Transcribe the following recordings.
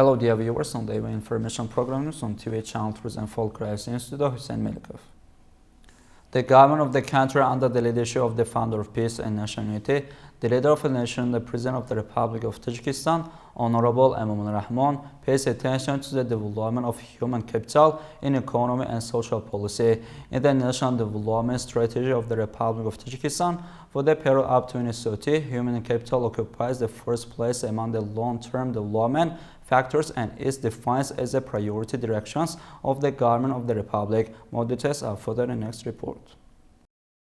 Hello dear viewers on the information program news on TV channel Tourism Folk Lives in studio Hüseyin Melikov. The government of the country under the leadership of the founder of peace and national unity, the leader of the nation, the president of the Republic of Tajikistan, Honorable EmomaliRahmon, pays attention to the development of human capital in economy and social policy in the national development strategy of the Republic of Tajikistan. For the period up to 2030, human capital occupies the first place among the long-term development factors and is defined as a priority directions of the government of the Republic. More details are further in the next report.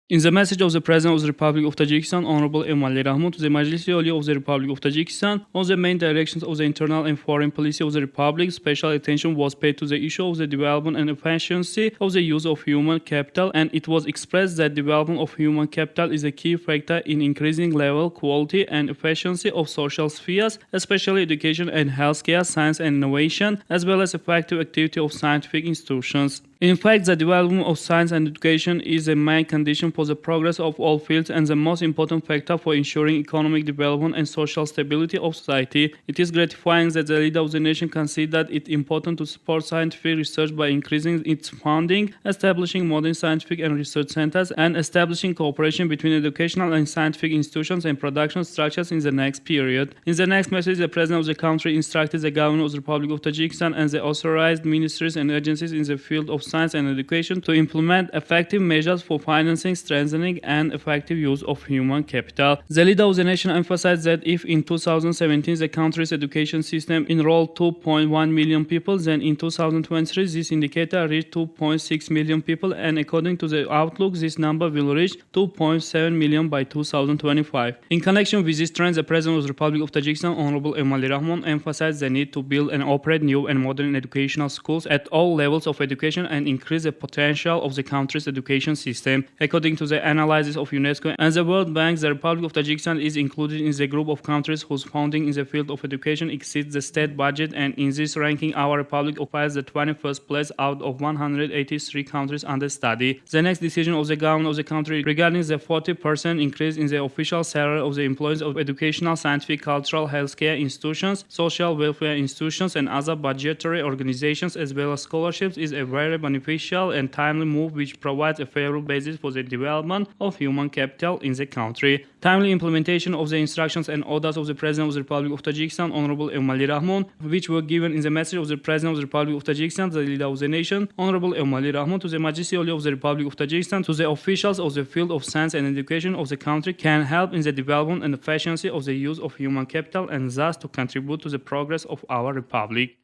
In the message of the President of the Republic of Tajikistan, Honorable EmomaliRahmon, to the Majlis-e-Oliya of the Republic of Tajikistan, on the main directions of the internal and foreign policy of the Republic, special attention was paid to the issue of the development and efficiency of the use of human capital, and it was expressed that development of human capital is a key factor in increasing level, quality, and efficiency of social spheres, especially education and healthcare, science and innovation, as well as effective activity of scientific institutions. In fact, the development of science and education is a main condition for the progress of all fields and the most important factor for ensuring economic development and social stability of society. It is gratifying that the leader of the nation considered it important to support scientific research by increasing its funding, establishing modern scientific and research centers, and establishing cooperation between educational and scientific institutions and production structures in the next period. In the next message, the President of the country instructed the government of the Republic of Tajikistan and the authorized ministries and agencies in the field of science and education to implement effective measures for financing, strengthening, and effective use of human capital. The leader of the nation emphasized that if in 2017 the country's education system enrolled 2.1 million people, then in 2023 this indicator reached 2.6 million people, and according to the outlook, this number will reach 2.7 million by 2025. In connection with this trend, the President of the Republic of Tajikistan, Honorable EmomaliRahmon, emphasized the need to build and operate new and modern educational schools at all levels of education and increase the potential of the country's education system. According to the analysis of UNESCO and the World Bank, the Republic of Tajikistan is included in the group of countries whose funding in the field of education exceeds the state budget, and in this ranking our republic occupies the 21st place out of 183 countries under study. The next decision of the government of the country regarding the 40% increase in the official salary of the employees of educational, scientific, cultural, healthcare institutions, social welfare institutions, and other budgetary organizations, as well as scholarships, is a very beneficial and timely move which provides a favorable basis for the development of human capital in the country. Timely implementation of the instructions and orders of the President of the Republic of Tajikistan, Honorable EmomaliRahmon, which were given in the message of the President of the Republic of Tajikistan, the leader of the nation, Honorable EmomaliRahmon, to the Majlis-e-Oliya of the Republic of Tajikistan, to the officials of the field of science and education of the country, can help in the development and efficiency of the use of human capital and thus to contribute to the progress of our republic.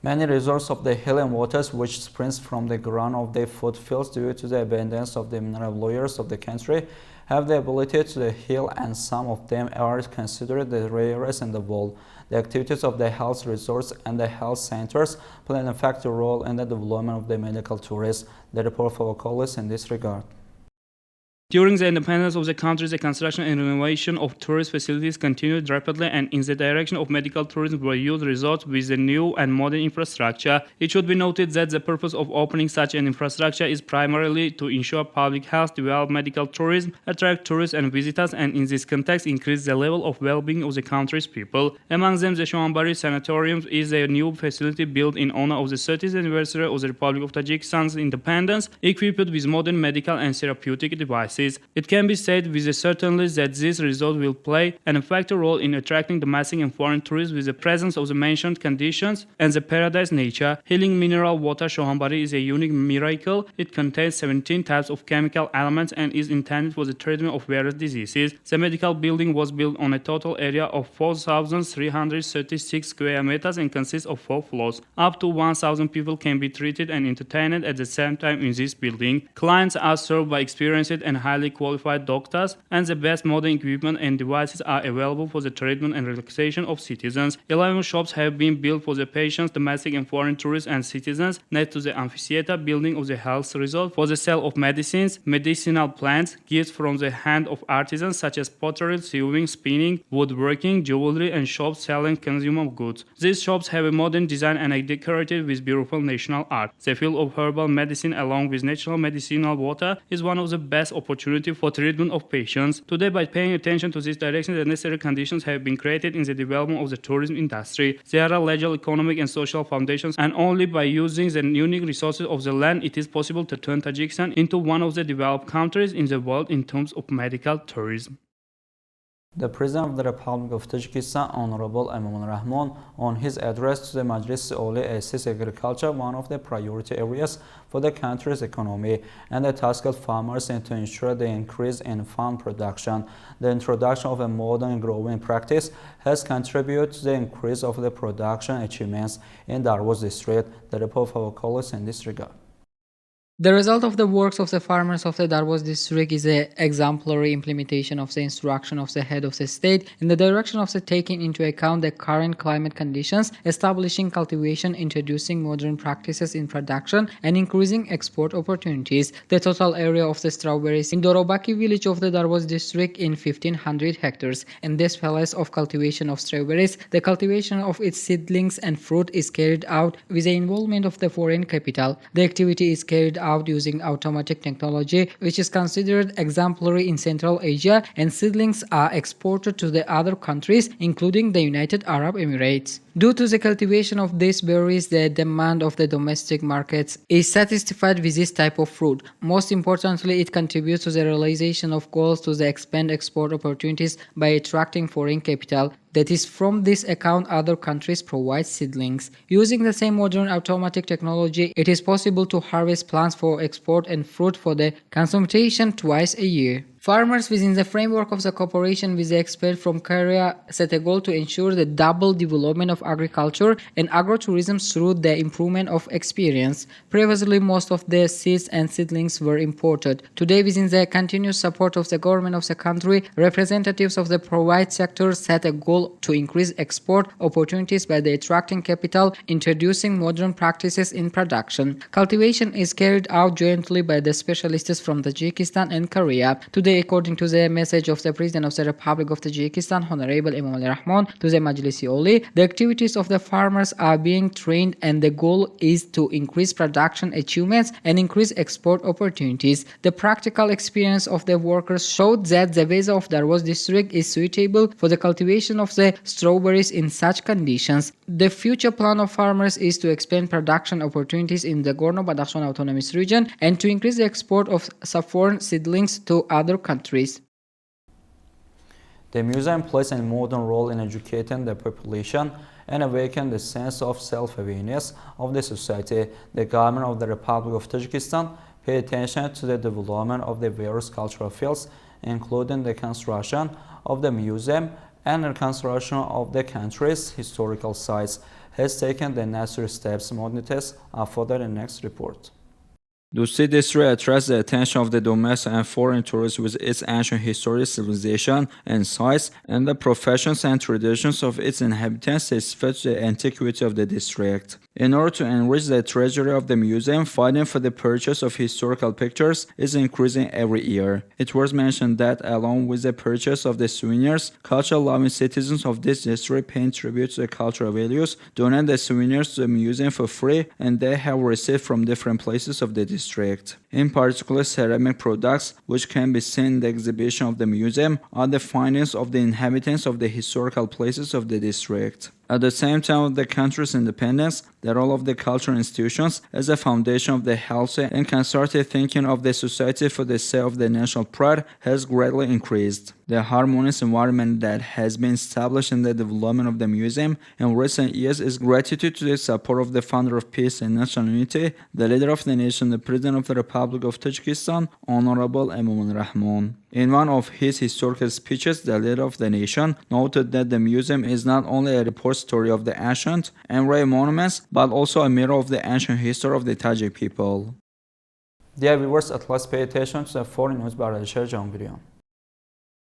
Many resources of the healing waters which springs from the ground of the food fields due to the abundance of the mineral layers of the country have the ability to heal, and some of them are considered the rarest in the world. The activities of the health resorts and the health centers play an effective role in the development of the medical tourism. The report of our colleagues in this regard. During the independence of the country, the construction and renovation of tourist facilities continued rapidly, and in the direction of medical tourism were used resorts with the new and modern infrastructure. It should be noted that the purpose of opening such an infrastructure is primarily to ensure public health, develop medical tourism, attract tourists and visitors, and in this context increase the level of well-being of the country's people. Among them, the Shohanbari Sanatorium is a new facility built in honor of the 30th anniversary of the Republic of Tajikistan's independence, equipped with modern medical and therapeutic devices. It can be said with certainty that this resort will play an effective role in attracting domestic and foreign tourists with the presence of the mentioned conditions and the paradise nature. Healing mineral water Shohanbari is a unique miracle. It contains 17 types of chemical elements and is intended for the treatment of various diseases. The medical building was built on a total area of 4,336 square meters and consists of 4 floors. Up to 1,000 people can be treated and entertained at the same time in this building. Clients are served by experienced and highly qualified doctors, and the best modern equipment and devices are available for the treatment and relaxation of citizens. 11 shops have been built for the patients, domestic and foreign tourists and citizens, next to the amphitheater building of the health resort for the sale of medicines, medicinal plants, gifts from the hand of artisans such as pottery, sewing, spinning, woodworking, jewelry, and shops selling consumer goods. These shops have a modern design and are decorated with beautiful national art. The field of herbal medicine along with natural medicinal water is one of the best opportunities opportunity for treatment of patients. Today, by paying attention to this direction, the necessary conditions have been created in the development of the tourism industry. There are legal, economic, and social foundations, and only by using the unique resources of the land it is possible to turn Tajikistan into one of the developed countries in the world in terms of medical tourism. The President of the Republic of Tajikistan, Honorable EmomaliRahmon, on his address to the Majlis-e-Oli assessed agriculture one of the priority areas for the country's economy and the tasked farmers and to ensure the increase in farm production. The introduction of a modern growing practice has contributed to the increase of the production achievements in Darwoz district. The report of our colleagues in this regard. The result of the works of the farmers of the Darwoz district is the exemplary implementation of the instruction of the head of the state in the direction of the taking into account the current climate conditions, establishing cultivation, introducing modern practices in production, and increasing export opportunities. The total area of the strawberries in Dorobaki village of the Darwoz district in 1500 hectares. In this palace of cultivation of strawberries, the cultivation of its seedlings and fruit is carried out with the involvement of the foreign capital. The activity is carried out using automatic technology, which is considered exemplary in Central Asia, and seedlings are exported to the other countries, including the United Arab Emirates. Due to the cultivation of these berries, the demand of the domestic markets is satisfied with this type of fruit. Most importantly, it contributes to the realization of goals to the expand export opportunities by attracting foreign capital. That is, from this account, other countries provide seedlings. Using the same modern automatic technology, it is possible to harvest plants for export and fruit for the consumption twice a year. Farmers within the framework of the cooperation with the experts from Korea set a goal to ensure the double development of agriculture and agrotourism through the improvement of experience. Previously, most of the seeds and seedlings were imported. Today, within the continuous support of the government of the country, representatives of the private sector set a goal to increase export opportunities by the attracting capital, introducing modern practices in production. Cultivation is carried out jointly by the specialists from Tajikistan and Korea. Today, according to the message of the President of the Republic of Tajikistan, Honorable EmomaliRahmon, to the Majlis-e-Oli, the activities of the farmers are being trained and the goal is to increase production achievements and increase export opportunities. The practical experience of the workers showed that the weather of Darwoz district is suitable for the cultivation of the strawberries in such conditions. The future plan of farmers is to expand production opportunities in the Gorno-Badakhshan Autonomous Region and to increase the export of saffron seedlings to other countries. The museum plays a modern role in educating the population and awaken the sense of self-awareness of the society. The government of the Republic of Tajikistan pay attention to the development of the various cultural fields, including the construction of the museum and reconstruction of the country's historical sites, has taken the necessary steps. More details are further in the next report. The district attracts the attention of the domestic and foreign tourists with its ancient history, civilization, and sites, and the professions and traditions of its inhabitants testify to the antiquity of the district. In order to enrich the treasury of the museum, funding for the purchase of historical pictures is increasing every year. It was mentioned that, along with the purchase of the souvenirs, culture-loving citizens of this district pay tribute to the cultural values, donate the souvenirs to the museum for free, and they have received from different places of the district. In particular, ceramic products, which can be seen in the exhibition of the museum, are the findings of the inhabitants of the historical places of the district. At the same time of the country's independence, the role of the cultural institutions as a foundation of the healthy and concerted thinking of the society for the sake of the national pride has greatly increased. The harmonious environment that has been established in the development of the museum in recent years is gratitude to the support of the founder of peace and national unity, the leader of the nation, the President of the Republic of Tajikistan, Honorable EmomaliRahmon. In one of his historical speeches, the leader of the nation noted that the museum is not only a repository of the ancient and rare monuments, but also a mirror of the ancient history of the Tajik people. Dear viewers, at last pay attention to the foreign news by Alisher Jangirian.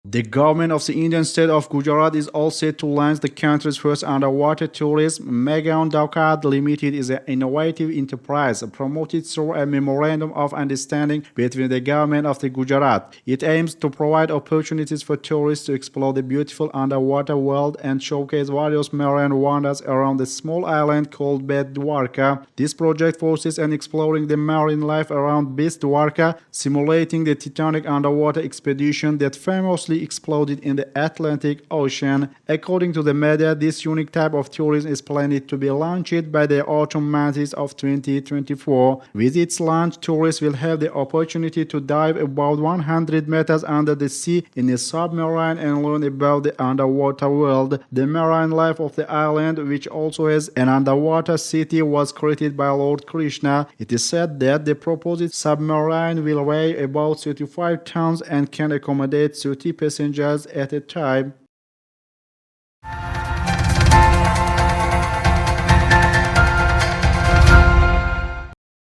The government of the Indian state of Gujarat is all set to launch the country's first underwater tourism. Mega Daukat Limited is an innovative enterprise promoted through a memorandum of understanding between the government of the Gujarat. It aims to provide opportunities for tourists to explore the beautiful underwater world and showcase various marine wonders around the small island called Bet Dwarka. This project focuses on exploring the marine life around Bet Dwarka, simulating the Titanic underwater expedition that famously exploded in the Atlantic Ocean. According to the media, this unique type of tourism is planned to be launched by the autumn months of 2024. With its launch, tourists will have the opportunity to dive about 100 meters under the sea in a submarine and learn about the underwater world. The marine life of the island, which also has an underwater city, was created by Lord Krishna. It is said that the proposed submarine will weigh about 35 tons and can accommodate 30 passengers at a time.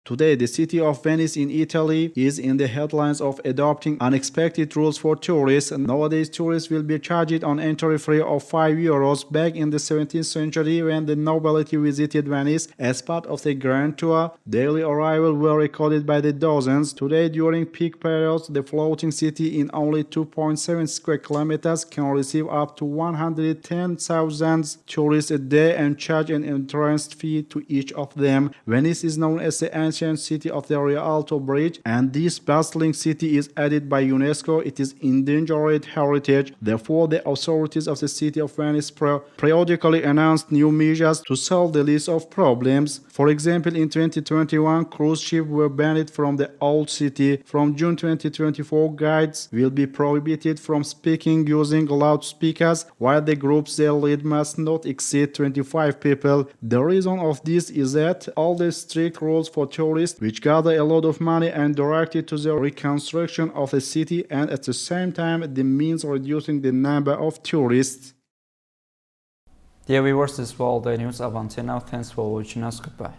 Today, the city of Venice in Italy is in the headlines of adopting unexpected rules for tourists. Nowadays, tourists will be charged an entry fee of €5. Back in the 17th century, when the nobility visited Venice as part of the Grand Tour, daily arrivals were recorded by the dozens. Today, during peak periods, the floating city in only 2.7 square kilometers can receive up to 110,000 tourists a day and charge an entrance fee to each of them. Venice is known as the ancient city of the Rialto Bridge, and this bustling city is added by UNESCO. It is endangered heritage. Therefore, the authorities of the city of Venice periodically announced new measures to solve the list of problems. For example, in 2021, cruise ships were banned from the old city. From June 2024, guides will be prohibited from speaking using loudspeakers, while the groups they lead must not exceed 25 people. The reason of this is that all the strict rules for tourists, which gather a lot of money and directed to the reconstruction of the city, and at the same time the means reducing the number of tourists. Dear viewers, this was all the news up until now. Thanks for watching us. Goodbye.